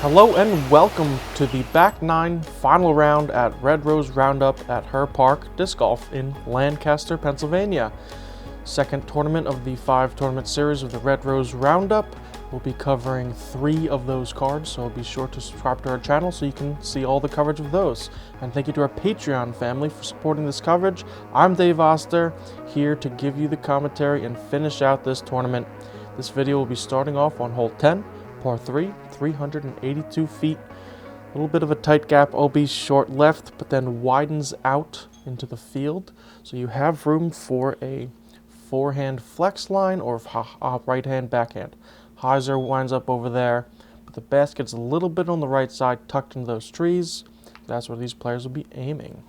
Hello and welcome to the back nine final round at Red Rose Roundup at Herr Park Disc Golf in Lancaster, Pennsylvania. Second tournament of the 5-tournament series of the Red Rose Roundup. We'll be covering 3 of those cards, so be sure to subscribe to our channel so you can see all the coverage of those. And thank you to our Patreon family for supporting this coverage. I'm Dave Oster, here to give you the commentary and finish out this tournament. This video will be starting off on hole 10, par 3, 382 feet. A little bit of a tight gap, OB short left, but then widens out into the field. So you have room for a forehand flex line or right hand backhand. Hyzer winds up over there, but the basket's a little bit on the right side, tucked into those trees. That's where these players will be aiming.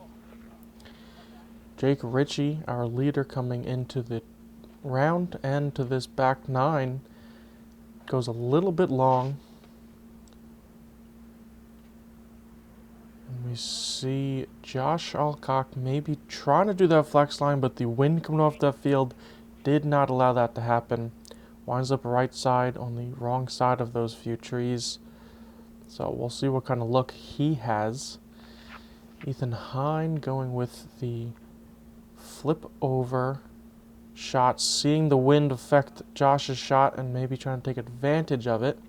Jake Ritchey, our leader coming into the round and to this back nine, goes a little bit long. And we see Josh Alcock maybe trying to do that flex line, but the wind coming off that field did not allow that to happen. Winds up right side on the wrong side of those few trees. So we'll see what kind of look he has. Ethan Hine going with the flip over shot, seeing the wind affect Josh's shot and maybe trying to take advantage of it,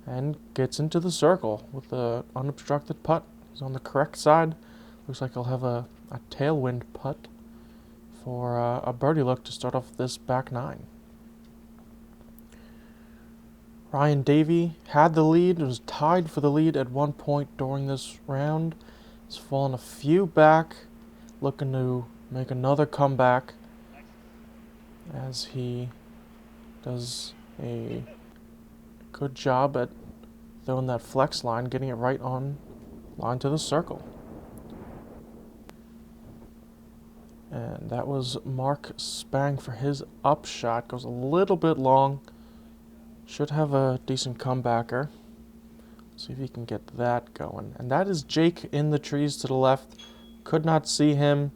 and gets into the circle with the unobstructed putt. He's on the correct side. Looks like he'll have a tailwind putt for a birdie look to start off this back nine. Davie had the lead. It was tied for the lead at one point during this round. He's fallen a few back, looking to make another comeback as he does a good job at throwing that flex line, getting it right on line to the circle. And that was Mark Spang for his up shot. Goes a little bit long. Should have a decent comebacker. See if he can get that going. And that is Jake in the trees to the left. Could not see him.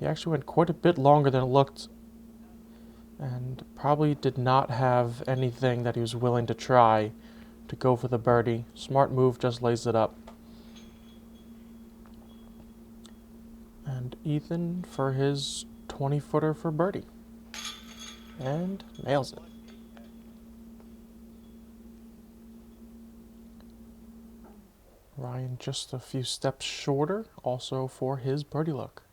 He actually went quite a bit longer than it looked, and probably did not have anything that he was willing to try to go for the birdie. Smart move, just lays it up. And Ethan for his 20-footer for birdie. And nails it. Ryan just a few steps shorter, also for his birdie look.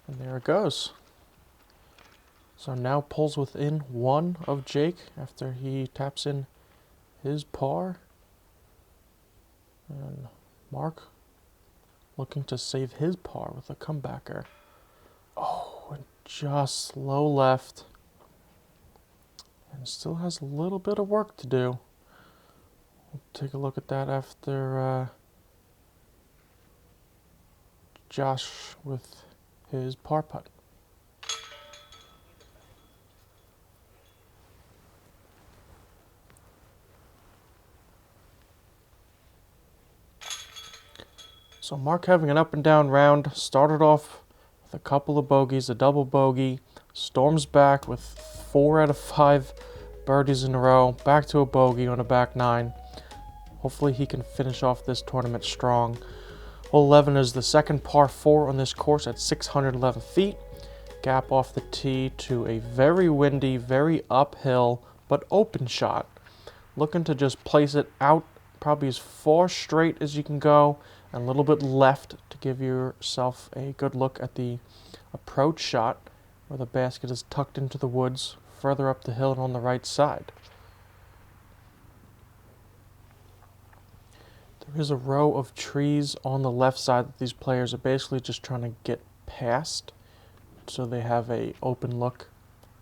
And there it goes. So now pulls within 1 of Jake after he taps in his par. And Mark looking to save his par with a comebacker. Oh, and just slow left. And still has a little bit of work to do. We'll take a look at that after Josh with his par putt. So Mark having an up and down round, started off with a couple of bogeys, a double bogey, storms back with 4 out of 5 birdies in a row, back to a bogey on a back nine. Hopefully he can finish off this tournament strong. Hole 11 is the second par 4 on this course at 611 feet. Gap off the tee to a very windy, very uphill, but open shot. Looking to just place it out probably as far straight as you can go, and a little bit left to give yourself a good look at the approach shot, where the basket is tucked into the woods further up the hill and on the right side. There is a row of trees on the left side that these players are basically just trying to get past, so they have a open look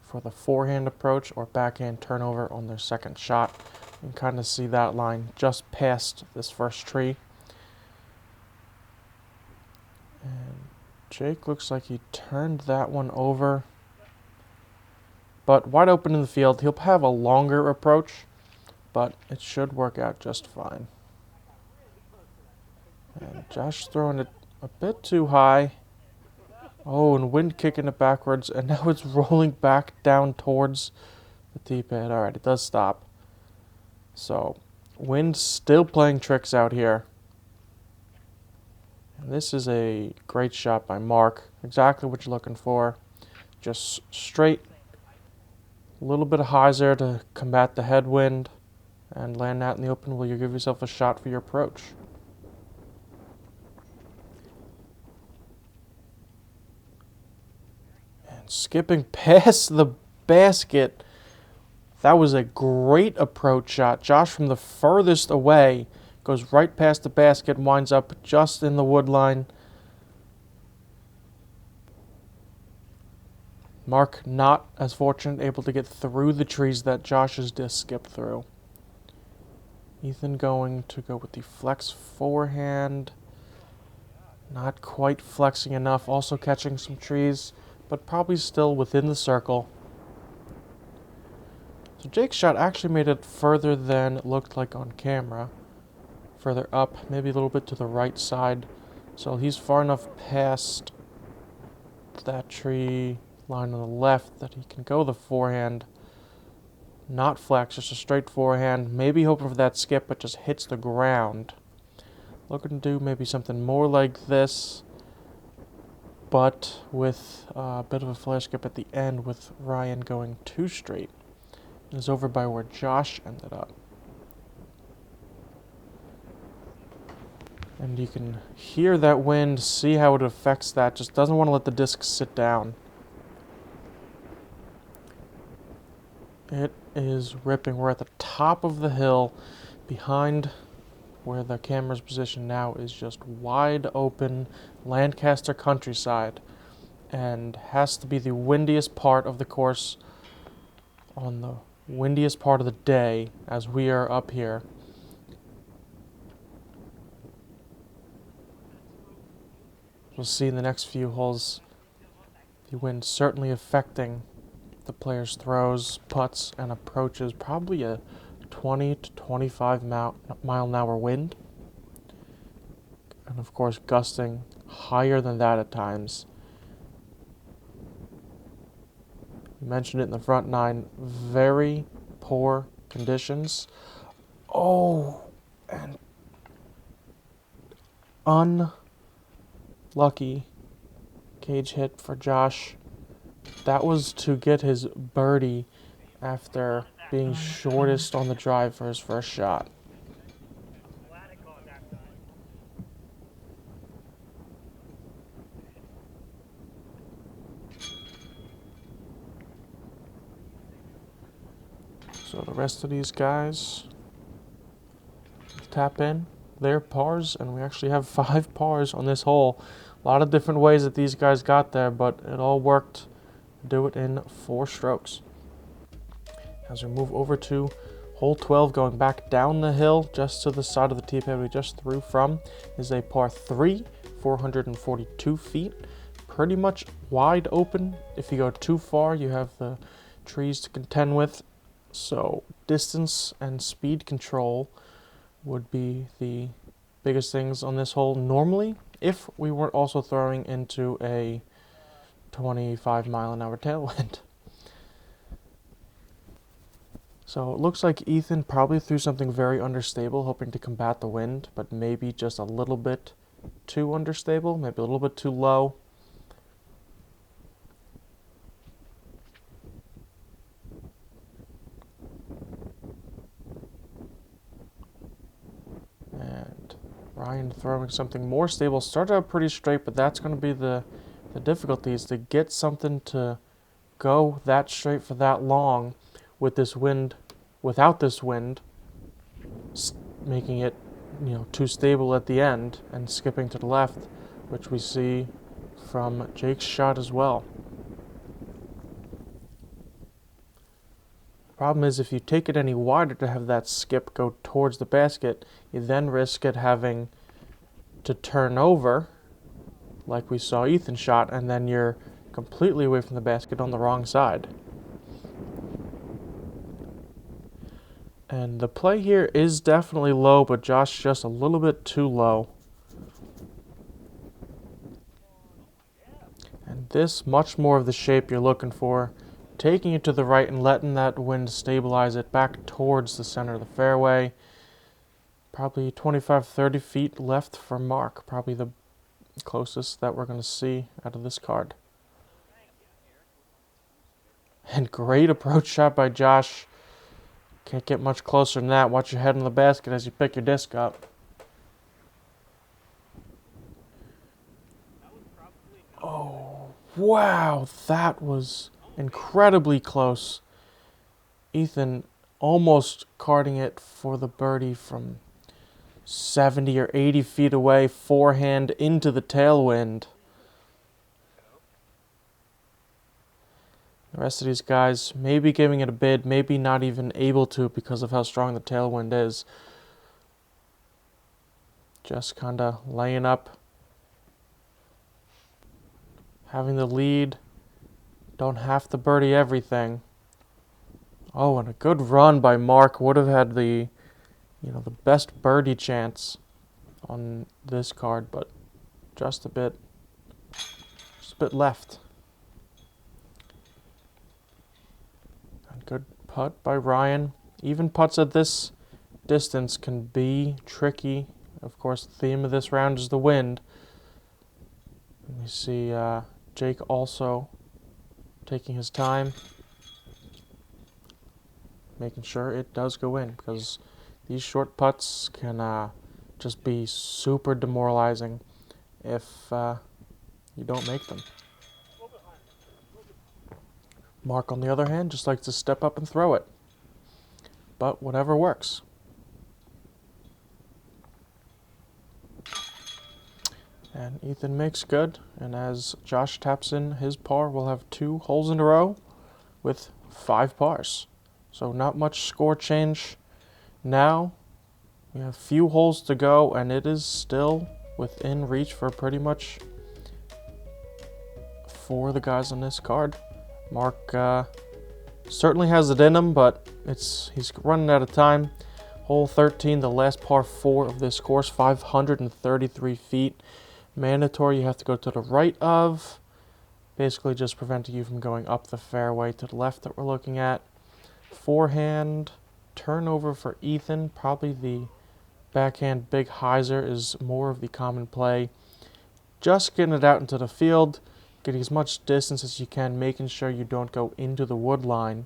for the forehand approach or backhand turnover on their second shot. You can kind of see that line just past this first tree. And Jake looks like he turned that one over, but wide open in the field. He'll have a longer approach, but it should work out just fine. And Josh throwing it a bit too high. Oh, and wind kicking it backwards, and now it's rolling back down towards the tee pad. Alright, it does stop. So, wind still playing tricks out here. And this is a great shot by Mark. Exactly what you're looking for. Just straight. A little bit of hyzer to combat the headwind. And land that in the open while you give yourself a shot for your approach. And skipping past the basket. That was a great approach shot. Josh from the furthest away goes right past the basket, winds up just in the wood line. Mark not as fortunate, able to get through the trees that Josh's disc skipped through. Ethan going to go with the flex forehand. Not quite flexing enough, also catching some trees, but probably still within the circle. So Jake's shot actually made it further than it looked like on camera. Further up, maybe a little bit to the right side. So he's far enough past that tree line on the left that he can go the forehand. Not flex, just a straight forehand. Maybe hoping for that skip, but just hits the ground. Looking to do maybe something more like this, but with a bit of a flash skip at the end with Ryan going too straight. Is over by where Josh ended up. And you can hear that wind, see how it affects that. Just doesn't want to let the disc sit down. It is ripping. We're at the top of the hill. Behind where the camera's positioned now is just wide open Lancaster countryside. And has to be the windiest part of the course on the windiest part of the day as we are up here. We'll see in the next few holes the wind certainly affecting the players' throws, putts, and approaches. Probably a 20 to 25 mile an hour wind. And of course gusting higher than that at times. We mentioned it in the front nine. Very poor conditions. Oh, and unlucky cage hit for Josh. That was to get his birdie after being shortest on the drive for his first shot. So the rest of these guys tap in their pars, and we actually have 5 pars on this hole. A lot of different ways that these guys got there, but it all worked to do it in 4 strokes. As we move over to hole 12, going back down the hill, just to the side of the tee pad we just threw from, is a par 3, 442 feet. Pretty much wide open. If you go too far, you have the trees to contend with. So distance and speed control would be the biggest things on this hole normally, if we weren't also throwing into a 25 mile an hour tailwind. So it looks like Ethan probably threw something very understable, hoping to combat the wind, but maybe just a little bit too understable, maybe a little bit too low. And Ryan throwing something more stable. Started out pretty straight, but that's going to be the difficulty, is to get something to go that straight for that long with this wind, without this wind, making it, too stable at the end and skipping to the left, which we see from Jake's shot as well. Problem is, if you take it any wider to have that skip go towards the basket, you then risk it having to turn over, like we saw Ethan shot, and then you're completely away from the basket on the wrong side. And the play here is definitely low, but Josh just a little bit too low. And this, much more of the shape you're looking for. taking it to the right and letting that wind stabilize it back towards the center of the fairway. Probably 25-30 feet left for Mark. Probably the closest that we're going to see out of this card. And great approach shot by Josh. Can't get much closer than that. Watch your head on the basket as you pick your disc up. Oh, wow. That was incredibly close. Ethan almost carding it for the birdie from 70 or 80 feet away, forehand into the tailwind. The rest of these guys maybe giving it a bid, maybe not even able to because of how strong the tailwind is. Just kind of laying up, having the lead. Don't have to birdie everything. Oh, and a good run by Mark would have had the best birdie chance on this card, but just a bit left. And good putt by Ryan. Even putts at this distance can be tricky. Of course, the theme of this round is the wind. And we see Jake also taking his time, making sure it does go in, because these short putts can just be super demoralizing if you don't make them. Mark, on the other hand, just likes to step up and throw it. But whatever works. And Ethan makes good, and as Josh taps in his par, we'll have 2 holes in a row with 5 pars. So not much score change now. We have few holes to go, and it is still within reach for pretty much for the guys on this card. Mark certainly has it in him, but he's running out of time. Hole 13, the last par 4 of this course, 533 feet. Mandatory, you have to go to the right of. Basically just preventing you from going up the fairway to the left that we're looking at. Forehand, turnover for Ethan. Probably the backhand big hyzer is more of the common play. Just getting it out into the field, getting as much distance as you can, making sure you don't go into the wood line,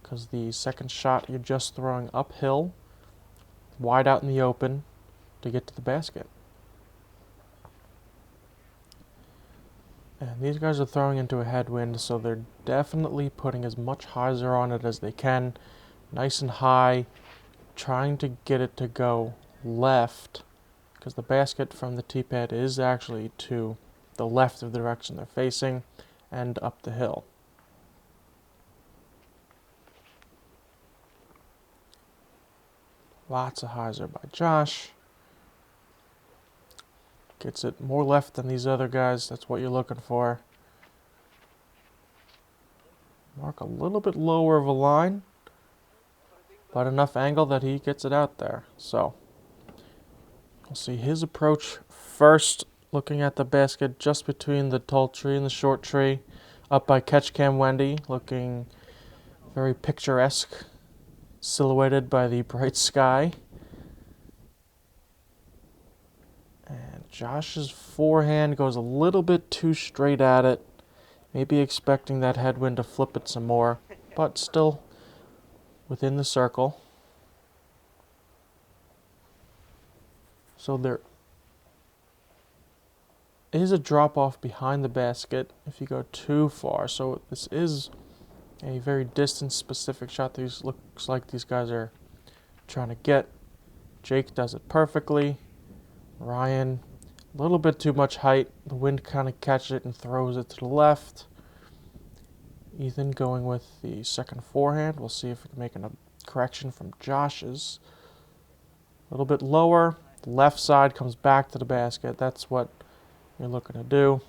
because the second shot you're just throwing uphill, wide out in the open to get to the basket. And these guys are throwing into a headwind, so they're definitely putting as much hyzer on it as they can, nice and high, trying to get it to go left, because the basket from the tee pad is actually to the left of the direction they're facing and up the hill. Lots of hyzer by Josh. Gets it more left than these other guys. That's what you're looking for. Mark a little bit lower of a line, but enough angle that he gets it out there. So we'll see his approach first, looking at the basket just between the tall tree and the short tree, up by Catch Cam Wendy, looking very picturesque, silhouetted by the bright sky. And Josh's forehand goes a little bit too straight at it, maybe expecting that headwind to flip it some more, but still within the circle. So there is a drop off behind the basket if you go too far. So this is a very distance specific shot. These looks like these guys are trying to get. Jake does it perfectly. Ryan, a little bit too much height. The wind kind of catches it and throws it to the left. Ethan going with the second forehand. We'll see if we can make a correction from Josh's. A little bit lower. The left side comes back to the basket. That's what you're looking to do.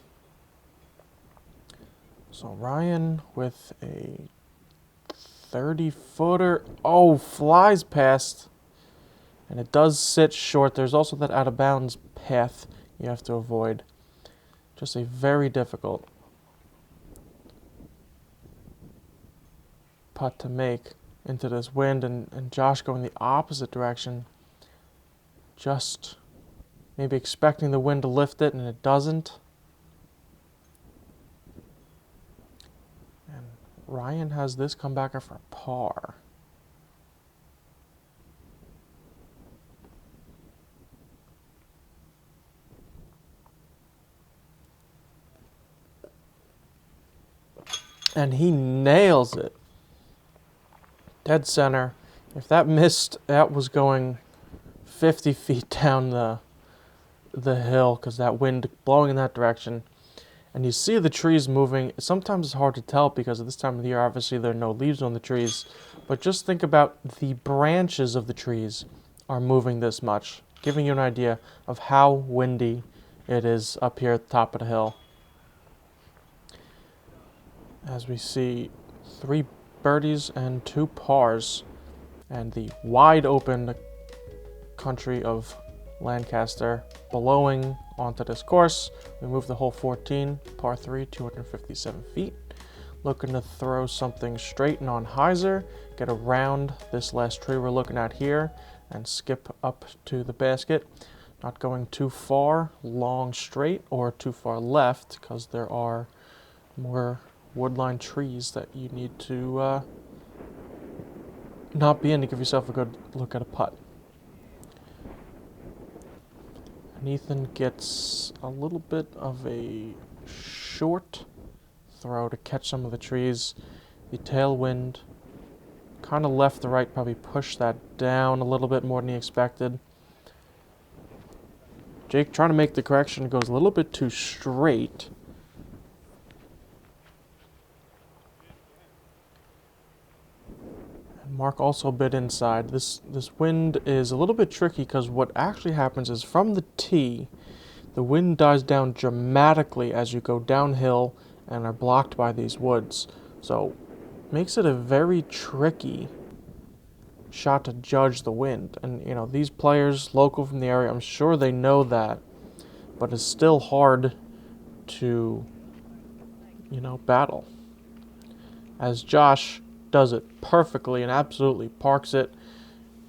So Ryan with a 30-footer. Oh, flies past. And it does sit short. There's also that out of bounds path you have to avoid. Just a very difficult. putt to make into this wind, and Josh going the opposite direction. Just maybe expecting the wind to lift it, and it doesn't. And Ryan has this come back for a par. And he nails it. Dead center. If that missed, that was going 50 feet down the hill because that wind blowing in that direction. And you see the trees moving. Sometimes it's hard to tell because at this time of the year, obviously, there are no leaves on the trees. But just think about the branches of the trees are moving this much, giving you an idea of how windy it is up here at the top of the hill. As we see 3 birdies and 2 pars, and the wide open country of Lancaster blowing onto this course. We move the hole 14, par 3, 257 feet. Looking to throw something straight and on hyzer, get around this last tree we're looking at here, and skip up to the basket. Not going too far long straight or too far left because there are more woodline trees that you need to not be in to give yourself a good look at a putt. And Ethan gets a little bit of a short throw to catch some of the trees. The tailwind kind of left to right, probably pushed that down a little bit more than he expected. Jake trying to make the correction, goes a little bit too straight. Mark also a bit inside. This wind is a little bit tricky because what actually happens is from the tee, the wind dies down dramatically as you go downhill and are blocked by these woods. So makes it a very tricky shot to judge the wind. And you know, these players local from the area, I'm sure they know that, but it's still hard to, you know, battle. As Josh does it perfectly and absolutely parks it.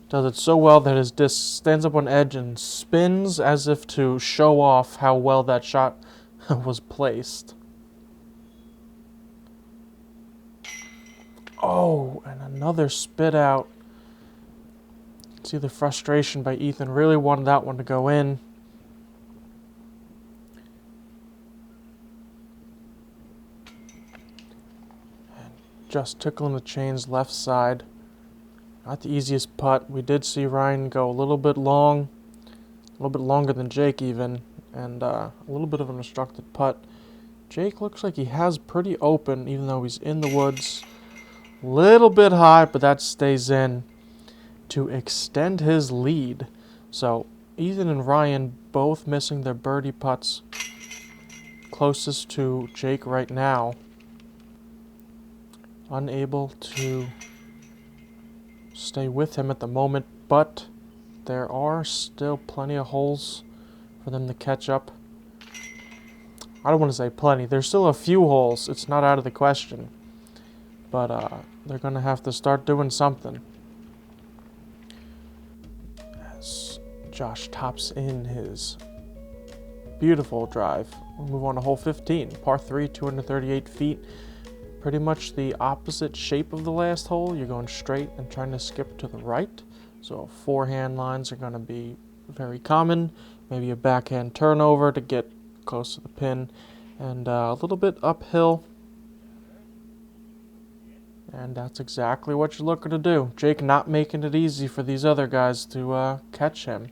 Does it so well that his disc stands up on edge and spins as if to show off how well that shot was placed. Oh, and another spit out. See the frustration by Ethan. Really wanted that one to go in. Just tickling the chains left side. Not the easiest putt. We did see Ryan go a little bit long, a little bit longer than Jake even, and a little bit of an obstructed putt. Jake looks like he has pretty open, even though he's in the woods. Little bit high, but that stays in to extend his lead. So Ethan and Ryan both missing their birdie putts. Closest to Jake right now. Unable to stay with him at the moment, but there are still plenty of holes for them to catch up. I don't want to say plenty. There's still a few holes. It's not out of the question. But they're going to have to start doing something. As Josh tops in his beautiful drive. We'll move on to hole 15. Par 3, 238 feet. Pretty much the opposite shape of the last hole. You're going straight and trying to skip to the right. So forehand lines are going to be very common. Maybe a backhand turnover to get close to the pin. And a little bit uphill. And that's exactly what you're looking to do. Jake not making it easy for these other guys to catch him.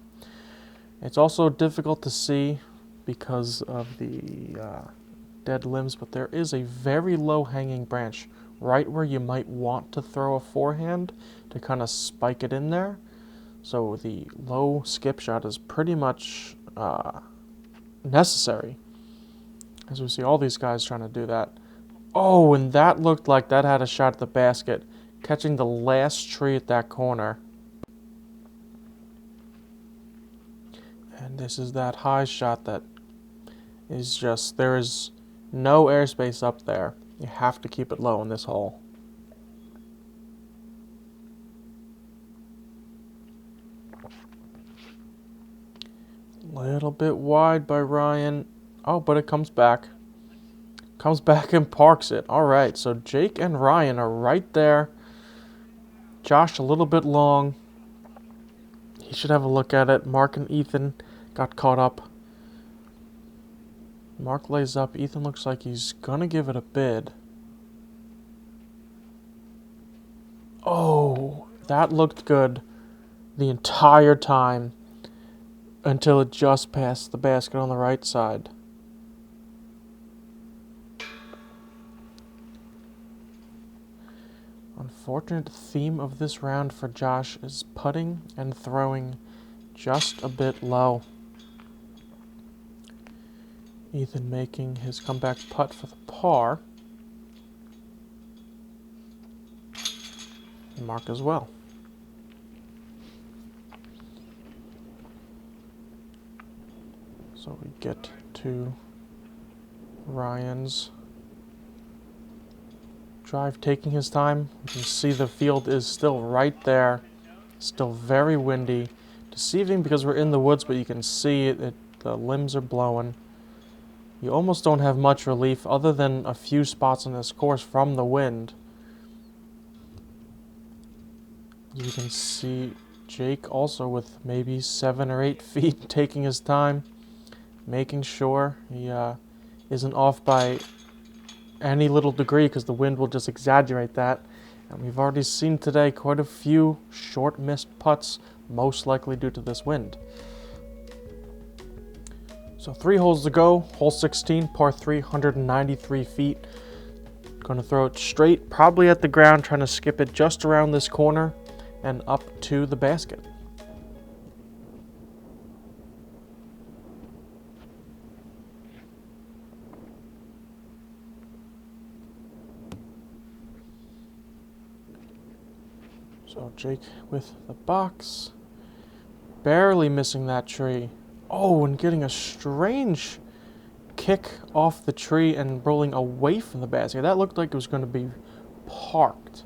It's also difficult to see because of the dead limbs, but there is a very low hanging branch right where you might want to throw a forehand to kind of spike it in there. So the low skip shot is pretty much necessary. As we see all these guys trying to do that. Oh, and that looked like that had a shot at the basket, catching the last tree at that corner. And this is that high shot that is just, there is no airspace up there. You have to keep it low in this hole. Little bit wide by Ryan. Oh, but it comes back. Comes back and parks it. All right, so Jake and Ryan are right there. Josh a little bit long. He should have a look at it. Mark and Ethan got caught up. Mark lays up. Ethan looks like he's going to give it a bid. Oh, that looked good the entire time until it just passed the basket on the right side. Unfortunate theme of this round for Josh is putting and throwing just a bit low. Ethan making his comeback putt for the par. And Mark as well. So we get to Ryan's drive taking his time. You can see the field is still right there. Still very windy. Deceiving because we're in the woods, but you can see it, the limbs are blowing. You almost don't have much relief other than a few spots on this course from the wind. You can see Jake also with maybe 7 or 8 feet taking his time, making sure he isn't off by any little degree because the wind will just exaggerate that. And we've already seen today quite a few short missed putts, most likely due to this wind. So 3 holes to go. Hole 16, par 3, 193 feet. Going to throw it straight, probably at the ground, trying to skip it just around this corner and up to the basket. So Jake with the box, barely missing that tree. Oh, and getting a strange kick off the tree and rolling away from the basket. That looked like it was going to be parked.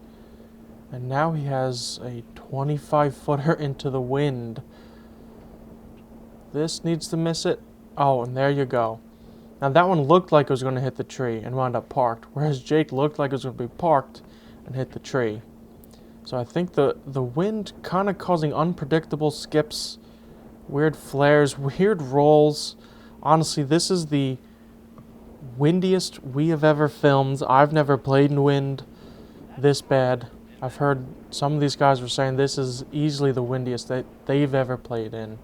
And now he has a 25-footer into the wind. This needs to miss it. Oh, and there you go. Now that one looked like it was going to hit the tree and wound up parked, whereas Jake looked like it was going to be parked and hit the tree. So I think the wind kind of causing unpredictable skips, weird flares, weird rolls. Honestly, this is the windiest we have ever filmed. I've never played in wind this bad. I've heard some of these guys were saying this is easily the windiest that they've ever played in.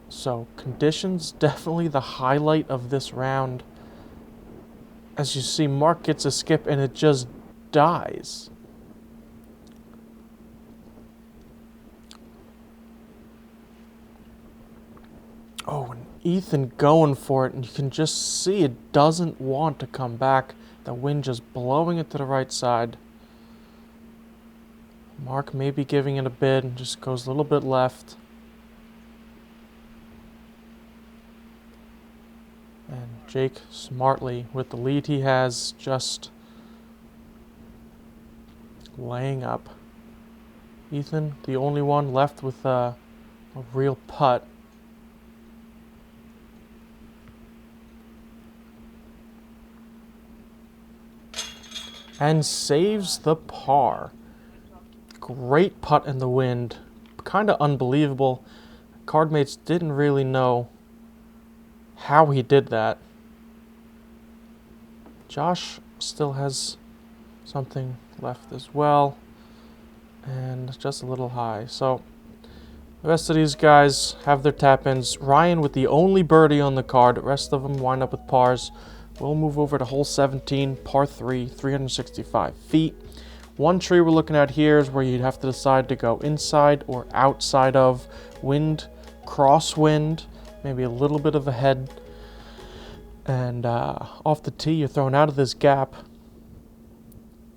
So conditions definitely the highlight of this round. As you see, Mark gets a skip and it just dies. Oh, and Ethan going for it, and you can just see it doesn't want to come back. The wind just blowing it to the right side. Mark maybe giving it a bid and just goes a little bit left. And Jake smartly, with the lead he has, just laying up. Ethan, the only one left with a real putt. And saves the par. Great putt in the wind. Kind of unbelievable. Cardmates didn't really know how he did that. Josh still has something left as well. And just a little high. So the rest of these guys have their tap-ins. Ryan with the only birdie on the card. The rest of them wind up with pars. We'll move over to hole 17, par 3, 365 feet. One tree we're looking at here is where you'd have to decide to go inside or outside of. Wind, crosswind, maybe a little bit of a head. And off the tee, you're thrown out of this gap.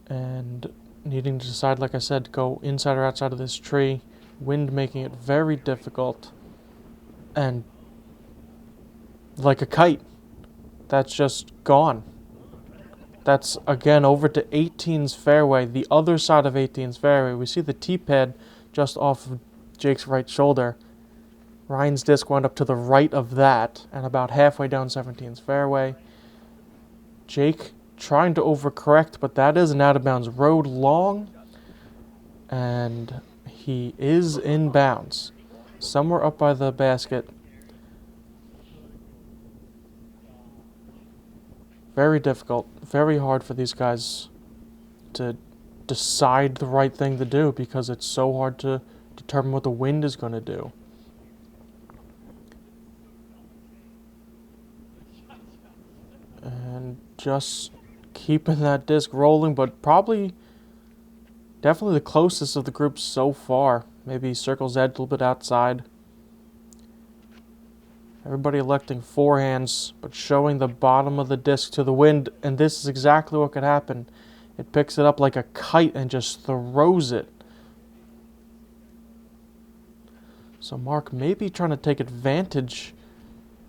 And needing to decide, like I said, to go inside or outside of this tree. Wind making it very difficult. And like a kite. That's just gone. That's, again, over to 18's fairway, the other side of 18's fairway. We see the tee pad just off of Jake's right shoulder. Ryan's disc wound up to the right of that and about halfway down 17's fairway. Jake trying to overcorrect, but that is an out-of-bounds road long, and he is in bounds. Somewhere up by the basket. Very difficult, very hard for these guys to decide the right thing to do because it's so hard to determine what the wind is going to do. And just keeping that disc rolling, but definitely the closest of the group so far. Maybe circle's edge a little bit outside. Everybody electing forehands, but showing the bottom of the disc to the wind, and this is exactly what could happen. It picks it up like a kite and just throws it. So Mark may be trying to take advantage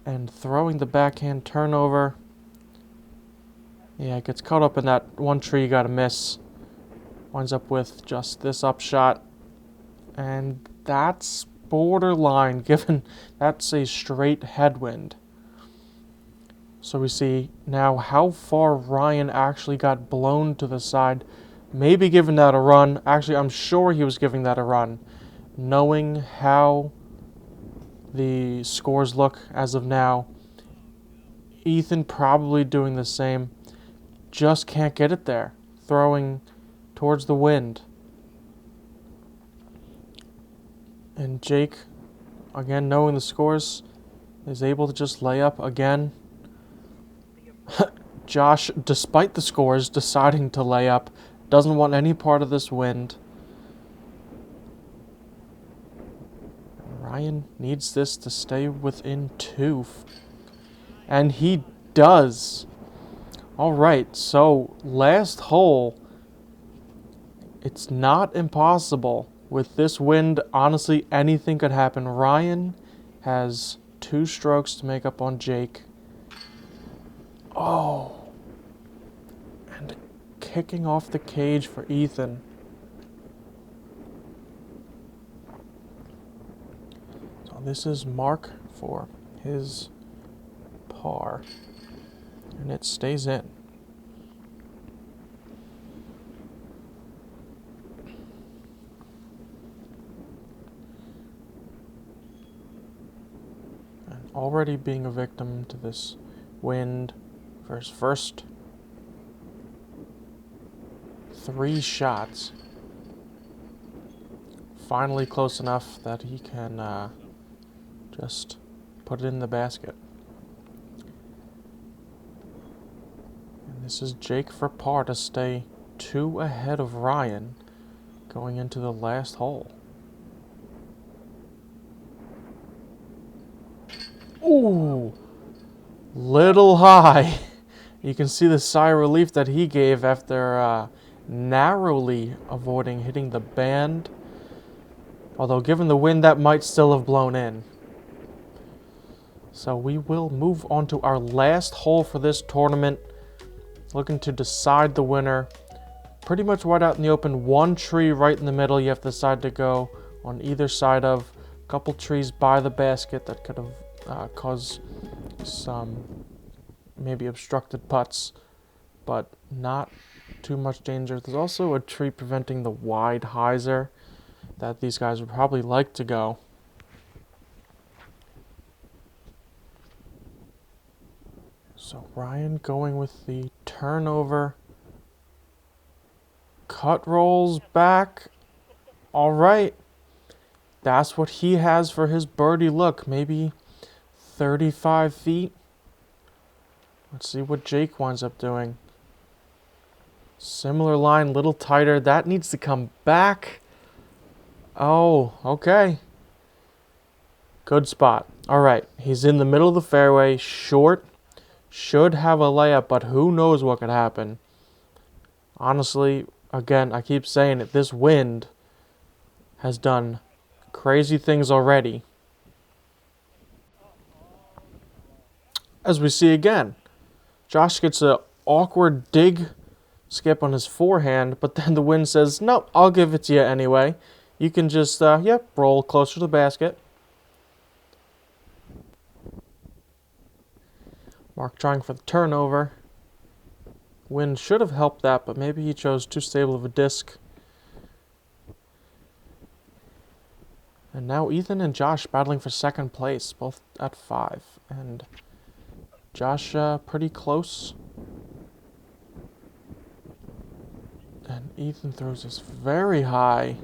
and throwing the backhand turnover. Yeah, it gets caught up in that one tree you gotta miss. Winds up with just this upshot. And that's borderline, given that's a straight headwind. So we see now how far Ryan actually got blown to the side. Maybe giving that a run. Actually, I'm sure he was giving that a run. Knowing how the scores look as of now. Ethan probably doing the same. Just can't get it there. Throwing towards the wind. And Jake, again knowing the scores, is able to just lay up again. Josh, despite the scores, deciding to lay up. Doesn't want any part of this wind. Ryan needs this to stay within 2. And he does. Alright, so last hole. It's not impossible. With this wind, honestly, anything could happen. Ryan has 2 strokes to make up on Jake. Oh. And kicking off the cage for Ethan. So this is Mark for his par. And it stays in. Already being a victim to this wind for his first 3 shots. Finally close enough that he can just put it in the basket. And this is Jake for par to stay 2 ahead of Ryan going into the last hole. Ooh, little high. You can see the sigh of relief that he gave after narrowly avoiding hitting the band. Although given the wind, that might still have blown in. So we will move on to our last hole for this tournament. Looking to decide the winner. Pretty much wide out in the open. 1 tree right in the middle you have to decide to go on either side of. A couple trees by the basket that could have cause some maybe obstructed putts, but not too much danger. There's also a tree preventing the wide hyzer that these guys would probably like to go. So Ryan going with the turnover. Cut rolls back. All right. That's what he has for his birdie look. Maybe 35 feet. Let's see what Jake winds up doing. Similar line, little tighter. That needs to come back. Oh, okay. Good spot. All right, he's in the middle of the fairway, short. Should have a layup, but who knows what could happen. Honestly, again, I keep saying it, this wind has done crazy things already. As we see again, Josh gets an awkward dig skip on his forehand, but then the wind says, nope, I'll give it to you anyway. You can just, roll closer to the basket. Mark trying for the turnover. Wind should have helped that, but maybe he chose too stable of a disc. And now Ethan and Josh battling for second place, both at 5. And Josh pretty close. And Ethan throws this very high.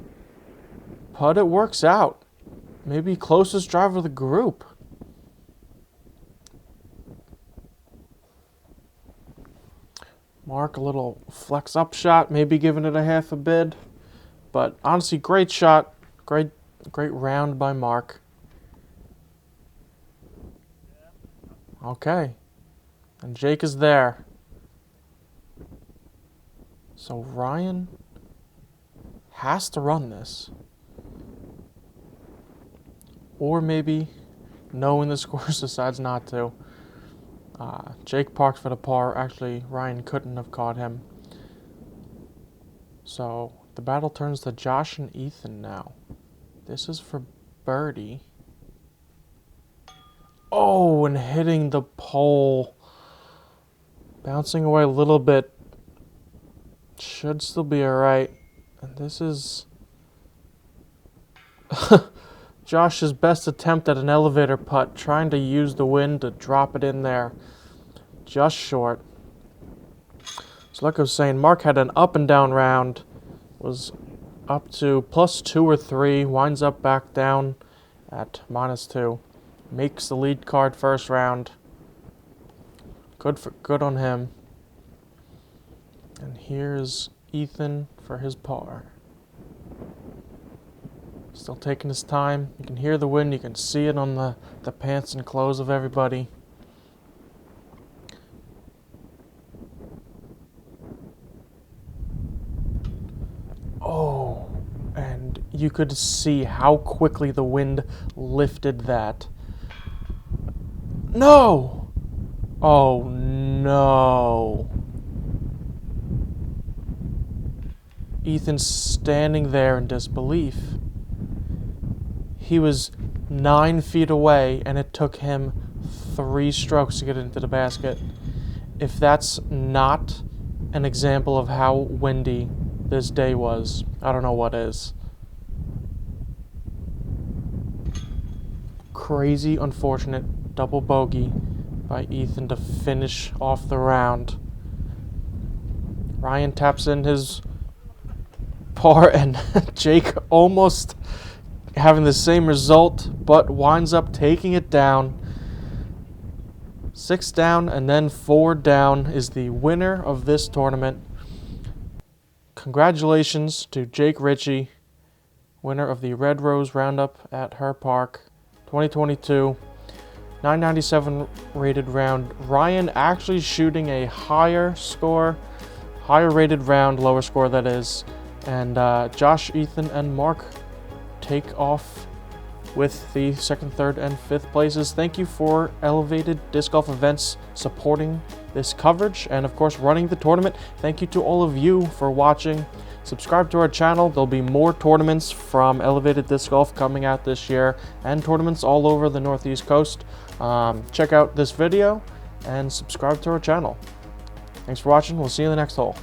But it works out. Maybe closest driver of the group. Mark, a little flex up shot, maybe giving it a half a bid. But honestly, great shot. Great round by Mark. Okay. And Jake is there. So Ryan has to run this. Or maybe, knowing the scores, decides not to. Jake parked for the par. Actually, Ryan couldn't have caught him. So the battle turns to Josh and Ethan now. This is for birdie. Oh, and hitting the pole. Bouncing away a little bit. Should still be alright. And this is Josh's best attempt at an elevator putt, trying to use the wind to drop it in there. Just short. So like I was saying, Mark had an up and down round. Was up to +2 or 3. Winds up back down at -2. Makes the lead card first round. Good on him. And here's Ethan for his par. Still taking his time. You can hear the wind. You can see it on the pants and clothes of everybody. Oh, and you could see how quickly the wind lifted that. No! Oh, no. Ethan's standing there in disbelief. He was 9 feet away, and it took him 3 strokes to get into the basket. If that's not an example of how windy this day was, I don't know what is. Crazy, unfortunate double bogey by Ethan to finish off the round. Ryan taps in his par, and Jake almost having the same result, but winds up taking it down. 6 down and then 4 down is the winner of this tournament. Congratulations to Jake Ritchey, winner of the Red Rose Roundup at Herr Park 2022. 997 rated round. Ryan actually shooting a higher rated round, lower score that is. And Josh, Ethan, and Mark take off with the 2nd, 3rd, and 5th places. Thank you for Elevated Disc Golf Events supporting this coverage and, of course, running the tournament. Thank you to all of you for watching. Subscribe to our channel. There'll be more tournaments from Elevated Disc Golf coming out this year and tournaments all over the Northeast Coast. Check out this video and subscribe to our channel. Thanks for watching. We'll see you in the next hole.